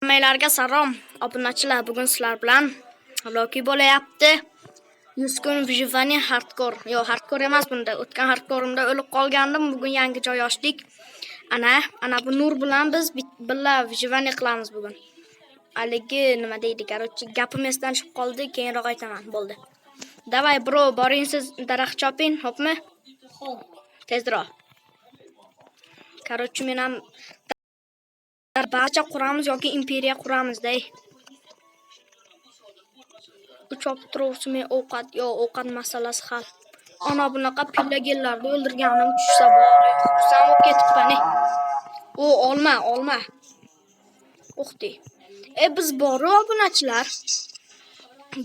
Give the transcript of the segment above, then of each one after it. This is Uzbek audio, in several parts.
Hammalarga salom, obunachilar. Bugun sizlar bilan Loki bo'layapti. 100 kun Vyjivaniya hardcore. Yo'q, hardcore emas bunda. O'tgan hardcore'imda o'lib qolgandim. Bugun yangi joy ochdik. Ana bu Nur bilan biz birga Vyjivaniya qilamiz bugun. Haligi nima deydi? Короче, gapim esdan chiqib qoldi. Keyinroq aytaman. Bo'ldi. Davay bro, boring siz daraxt choping, xo'pmi? Xo'p. Tezroq. Короче, men ham barcha quramiz yoki imperiya quramiz-da. Bu chopib turibsizmi ovqat masalasi hal. Ana bunaqa pillagellarni o'ldirganim tushsa bor. Xursand bo'lib ketibman. O olma. O'xdi. Biz bor-ku obunachilar.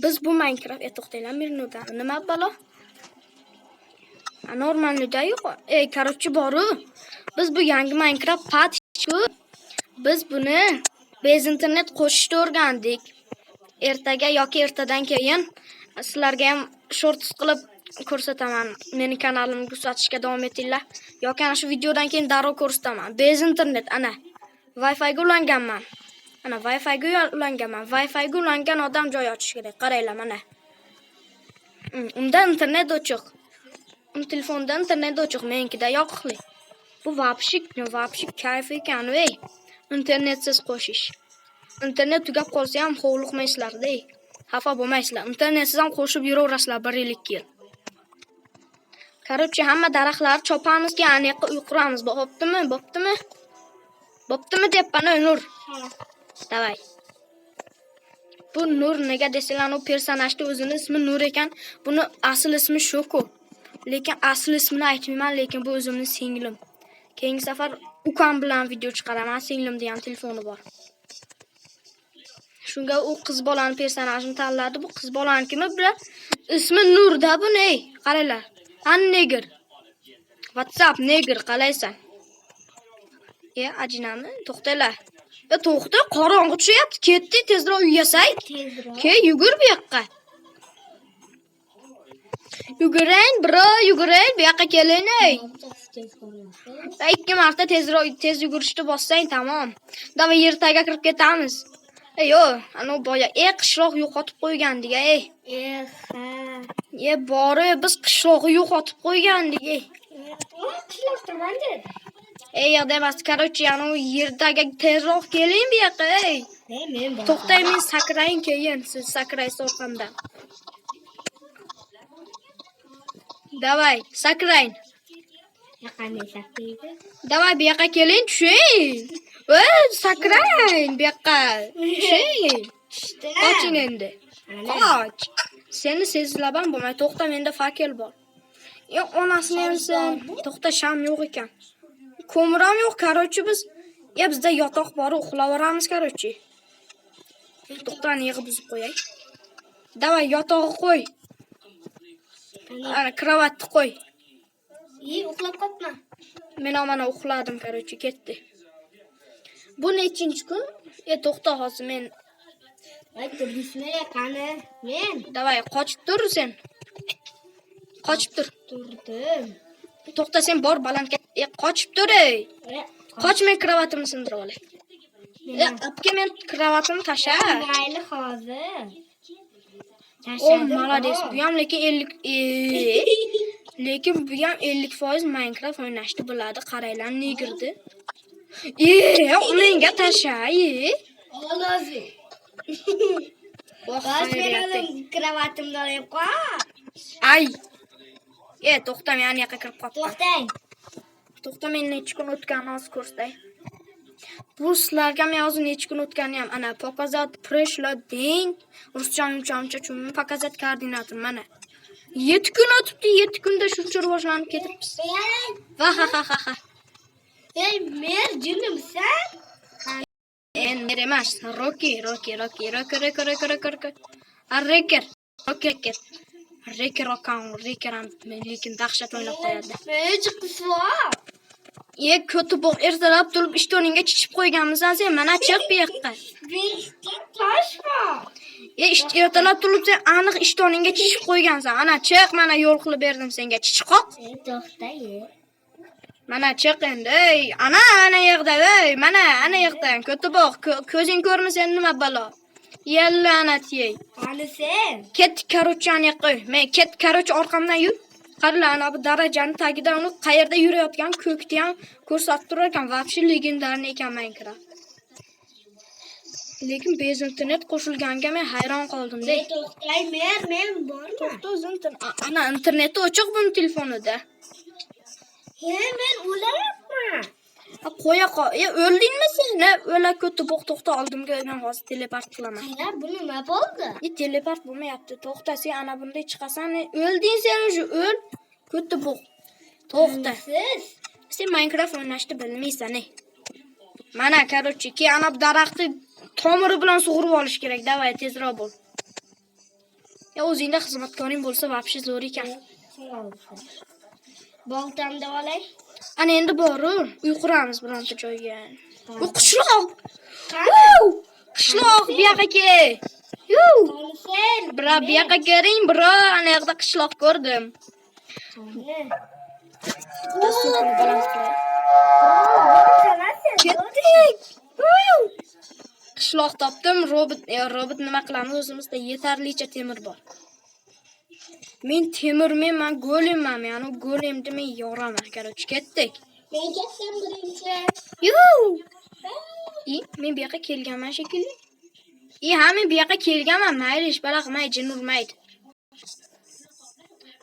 Biz bu Minecraft to'xtanglar minutdan. Nima balo? Normalda yo'q. Короче bor-ku. Biz bu yangi Minecraft patch-ku. Biz buni bez internet qo'shishni o'rgandik. Ertaga yoki ertadan keyin sizlarga ham shorts qilib ko'rsataman. Meni kanalimni kuzatishga davom etinglar. Yoki ana shu videodan keyin darrov ko'rsataman. Bez internet ana. Wi-Fi ga ulanganman. Ana Wi-Fi ga ulanganman. Wi-Fi ga ulangan odam joy ochish kerak. Qaranglar mana. Unda internet o'chiq. Telefonda internet o'chiq, menikida yoqli. Bu vapshi kayf ekan, ey. Internetsiz qo'shish. Internet tugab qolsa ham hovliqmaysizlar-da. Xafa bo'lmaysizlar. Internetsiz ham qo'shib yuraverasizlar 1 yil. Короче, hamma daraxtlarni chopamizki, aniqqa uy quramiz. Bo'ptimi? Bo'ptimi deyapman, Nur. Davay. Bu Nur nega desanglar, u personajning o'zining ismi Nur ekan. Buni asl ismi shu-ku. Lekin asl ismini aytmayman, lekin bu o'zimning singlim. Keyingi safar ukam bilan video chiqaraman. Singlimda ham telefoni bor. Shunga u qiz bolaning personajini tanladi. Bu qiz bolaning kimi bilan ismi Nurda buni. Qaranglar. Negr. WhatsApp negr qalaysan? Ajinami? To'xtanglar. To'xta, qorong'i tushyapti. Ketdi, tezroq uyasay. Ke, yugur bu yoqqa. Yugurang, bro, yugurang. Bu yoqqa keling, ey. 2 marta tez yugurishni bossang, tamom. Davay yer tagiga kirib ketamiz. Ana boya qishloq yo'qotib qo'ygandik, ey. Bori biz qishloqni yo'qotib qo'ygandik, ey. Qishloqda manda. Yo'qda emas, короче, ana u yerdaga tezroq keling bu yoqqa, ey. Men bor. To'xtang, men sakrayin keyin, siz sakraysiz orqamdan. Davay, sakrayin. Qanday sakraydi? Davay bu yoqqa keling, tushing. Sakrayin bu yoqqa. Tushing. Qoching endi. Qoch. Seni sezlabam bo'lmay, to'xta, menda fakel bor. Onasini emsin. To'xta, sham yo'q ekan. Ko'mir ham yo'q, короче, bizda yotoq bor, uxlaveramiz, короче. To'xtani yig'ib buzib qo'yay. Davay, yotog'i qo'y. Ana kravatni qo'y. Uxlab qopma. Men mana uxladim, короче, ketdi. Bu nechinchi kun? To'xta, hozir men. Turdismi qani? Men. Davay, qochib tur sen. Qochib tur. Turdim. To'xta, sen bor balandga. Qochib tur, ey. Qochmay kravatimni sindirib olay. Apga men kravatimni tasha. Mayli hozir. Молодец. Bu ham lekin 50% Minecraft o'ynashni biladi. Qaranglar, negirdi. Menga tasha, Olazi. Hozir kravatimni olib qo'y. Ay. To'xta, men ana yoqqa kirib qoldim. To'xtang. To'xta, men necha kun o'tganini hozir ko'rsatay. Bu sizlarga men hozir necha kun o'tganini ham ana показать пришло день. Ruschamcha показать koordinatini mana. 7 kun o'tibdi, 7 kunda shuncha rivojlanib ketibmiz. Va. Men jinimsan? Men emas, Rocky. Reker ham lekin dahshat o'ynab qo'yadi. Chiqisvo. Ko'tiboq ertalab turib ishtoningga chichib qo'yganmisan sen. Mana chiq bu yoqqa. Toshma. Ertalab turib sen aniq ishtoningga chichib qo'ygansan. Ana chiq, mana yo'l qilib berdim senga. Chichiqoq. To'xta. Mana chiq endi. Ey, ana yerda, ey, mana ana yerdan. Ko'taboq, ko'zing ko'rmasa nima balo? Yallanat yey. Qani sen? Ket karochani qo'y. Men ket karoch orqamdan yur. Qarla ana bu darajani tagidan uni qayerda yurayotgan ko'kni ham ko'rsatib turar ekan. Вообще legendarniy ekan Minecraft. Lekin bez internet qo'shilganiga men hayron qoldim-da. To'xtay, men borman. To'xta, ana interneti ochiq buni telefonida. Men o'layapman. Qo'ya qol. O'ldingmi sen? O'la ko'taboq to'xta oldimga men hozir teleport qilaman. Qara, bu nima bo'ldi? Teleport bo'lmayapti. To'xta, sen ana bunday chiqasan. O'lding sen уже, o'l. Ko'taboq. To'xta. Sen Minecraft o'ynashni bilmaysan. Mana, короче, ki ana bu daraxtni tomiri bilan sug'urib olish kerak. Davay, tezroq bo'l. O'zingda xizmatkoring bo'lsa, вообще zo'r ekan. Boltamda olay. Ana endi boru, uy quramiz bironta joyga. Bu qishloq. Qishloq, bu yoqqa kel. Sen Bra, bu yoqqa keling, bro. Ana yerda qishloq ko'rdim. Dasturxonni baland qilay. Ketdik. Qishloq topdim. Robot nima qilamiz? O'zimizda yetarlicha temir bor. Men temirmen, men golemman. Yani golemni men yoraman. Короче, ketdik. Men ketdim birinchi. Men bu yoqqa kelganman shekilli. Ha, men bu yoqqa kelganman. Mayli, ish bala qilmay, jin urmaydi.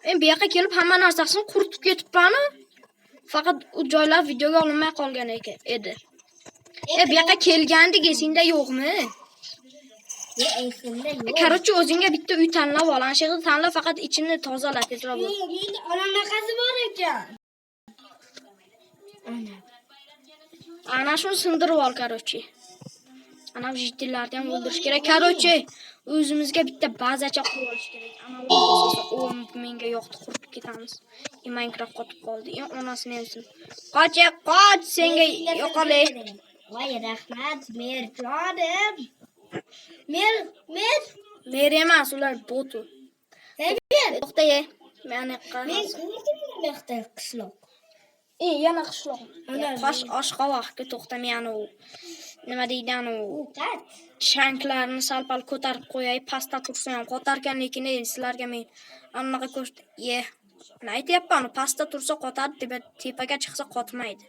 Men bu yoqqa kelib hamma narsasini quritib ketibman. Faqat u joylar videoga olinmay qolgan edi. Bu yoqqa kelgandik, esingda yo'qmi? Esimda yo'q. Короче, o'zingga bitta uy tanlab ol. Ana shu yerda tanlab faqat ichini tozala, tezroq bo'l. Menda anaqasi bor ekan. Ana shuni sindirib ol, короче. Ana bu jitillarni ham o'ldirish kerak. Короче, o'zimizga bitta bazacha qilib olish kerak. Ana bu menga yo'qdi, quritib ketamiz. Minecraft qotib qoldi. Onasini emsin. Qoch, senga yo'qolay. Voy, rahmat, merjonim. Mer emas, ular botu. To'xta-ye. Men ko'rdim yoqda qishloq. yana qishloq. Oshqovoqqa to'xta, men nima deydi shanklarni sal-pal ko'tarib qo'yay, pastda tursa ham qotarkan, lekin sizlarga men anaqa ko'rsat. Nima aytyapman? Pastda tursa qotadi, tepaga chiqsa qotmaydi.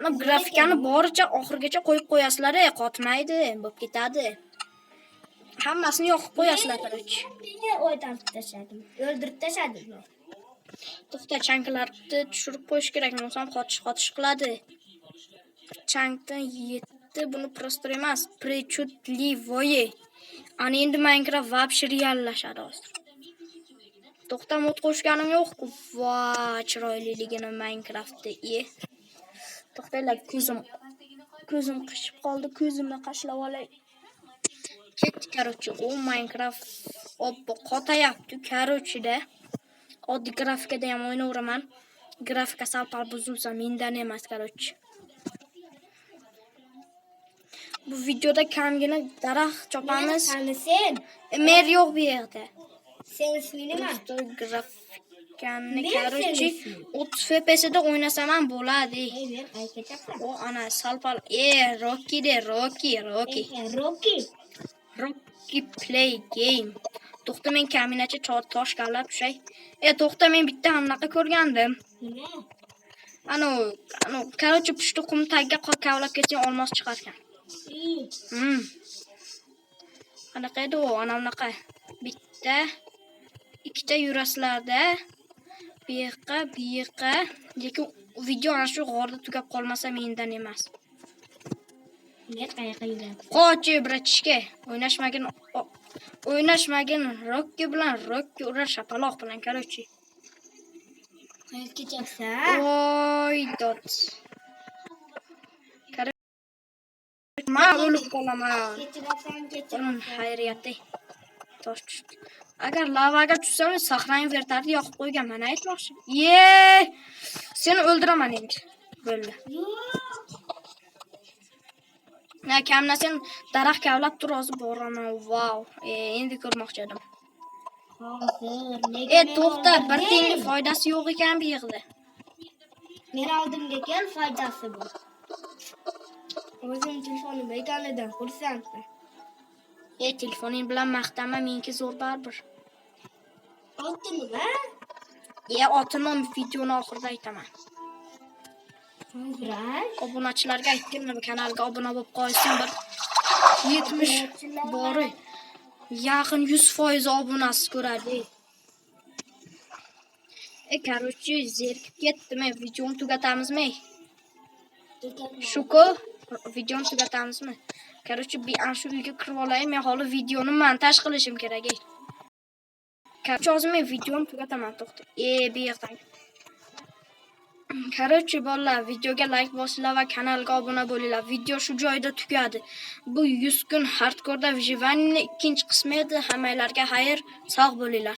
Mana grafikani boricha oxirgacha qo'yib qo'yasizlar, qotmaydi, bo'lib ketadi. Hammasini yoqib qo'yasizlar, короче. O'ydan tashladim. O'ldirib tashladim. To'xta, chanklarni tushirib qo'yish kerak, bo'lmasa qotish qiladi. Chankdan yetdi, buni prostor emas, prechudlivoye. Ana endi Minecraft вообще reallashadi hozir. To'xta, mod qo'shganim yo'q-ku. Voy, chiroyliligini Minecraftda. To'xtanglar, ko'zim qishib qoldi, ko'zimni qashlab olay. Ketdik, короче, u Minecraft qotayapti, короче-da. Oddiy grafikada ham o'ynayveraman. Grafika sal-pal buzilsa mendan emas, короче. Bu videoda kamgina daraxt chopamiz. Sen? Mer yo'q bu yerda. Sen isming nima? Grafikani, короче, 30 FPS da o'ynasam ham bo'ladi. Men qaytacaqman. O ana sal-pal Rocky play game. To'xta, men kaminacha tosh kavlab tushay. To'xta, men bitta hamnaqa ko'rgandim. Nima? Ano, короче, pushti qum tagiga kavlab ketsang olmos chiqar ekan. Qanaqa edi u? Ana bunaqa. Bitta, ikkita yuraslarda. Bu yoqqa. Lekin video ana shu g'orda tugab qolmasa mendan emas. Men qayoqqa yuradi? Qoch, bratishka. O'ynashmagin Rocky bilan, Rocky urar shapaloq bilan, короче. Qayerga ketyapsan? Voy, dot. Men o'lib qolaman. Kechirasan. Xayriyatda. Tosh tushdi. Agar lavaga tushsam, sahrani vertarni yoqib qo'yganman, aytmoqchi. Seni o'ldiraman endi. Bo'ldi. Kamna sen daraxt kavlab tur, hozir boraman. Wow. Endi ko'rmoqchi edim. Hozir. To'xta, bir tiyinlik foydasi yo'q ekan bu yerda. Meni oldimga kel, foydasi bor. O'zim telefonim ekanidan xursandman. Telefoning bilan maqtanma, menga zo'r baribir. Oltinmi? Otinim videoni oxirida aytaman. Hozir. Obunachilarga aytganman, kanalga obuna bo'lib qolsin, bir 70 bori. Yaqin 100% obunasi ko'radi. Короче, zerikib ketdim. Videoni tugatamizmi? Shuku, videoni tugatamizmi? Короче, shu uyga kirib olay, men hali videoni montaj qilishim kerak. Короче, hozir men videoni tugataman, to'xta. Bu yerdan. Короче, bolalar, videoga like bosinglar va kanalga obuna bo'linglar. Video shu joyda tugadi. Bu 100 kun hardcore da vyjivaniyaning ikkinchi qismi edi. Hammalarga xayr, sog' bo'linglar.